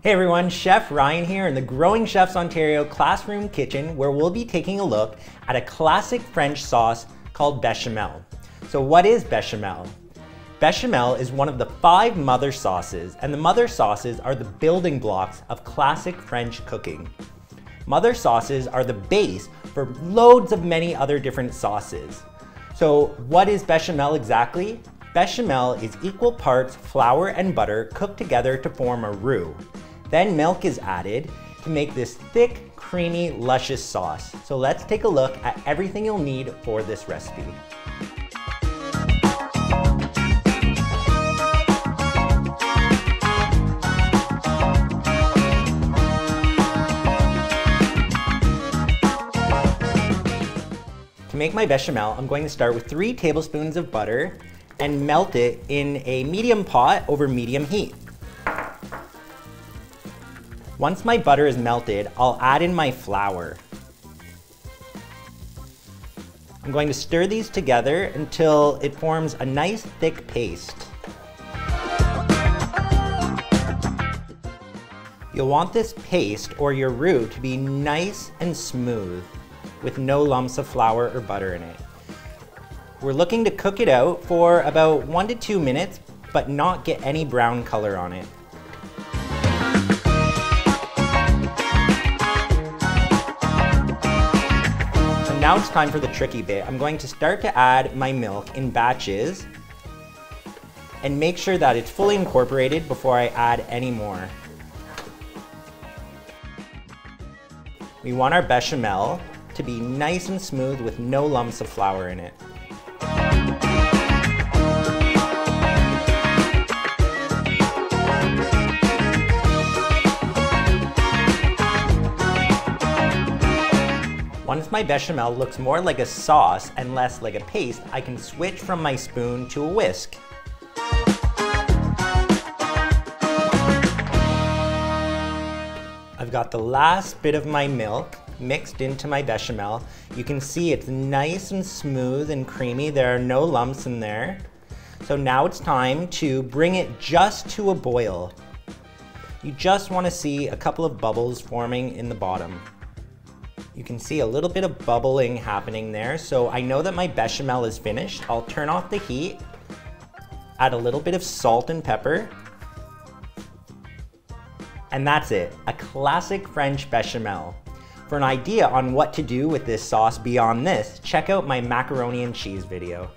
Hey everyone, Chef Ryan here in the Growing Chefs Ontario classroom kitchen, where we'll be taking a look at a classic French sauce called Bechamel. So what is Bechamel? Bechamel is one of the 5 mother sauces, and the mother sauces are the building blocks of classic French cooking. Mother sauces are the base for loads of many other different sauces. So what is Bechamel exactly? Bechamel is equal parts flour and butter cooked together to form a roux. Then milk is added to make this thick, creamy, luscious sauce. So let's take a look at everything you'll need for this recipe. To make my bechamel, I'm going to start with 3 tablespoons of butter and melt it in a medium pot over medium heat. Once my butter is melted, I'll add in my flour. I'm going to stir these together until it forms a nice thick paste. You'll want this paste or your roux to be nice and smooth with no lumps of flour or butter in it. We're looking to cook it out for about 1 to 2 minutes, but not get any brown color on it. Now it's time for the tricky bit. I'm going to start to add my milk in batches and make sure that it's fully incorporated before I add any more. We want our bechamel to be nice and smooth with no lumps of flour in it. Once my bechamel looks more like a sauce and less like a paste, I can switch from my spoon to a whisk. I've got the last bit of my milk mixed into my bechamel. You can see it's nice and smooth and creamy. There are no lumps in there. So now it's time to bring it just to a boil. You just want to see a couple of bubbles forming in the bottom. You can see a little bit of bubbling happening there, so I know that my bechamel is finished. I'll turn off the heat, add a little bit of salt and pepper, and that's it, a classic French bechamel. For an idea on what to do with this sauce beyond this, check out my macaroni and cheese video.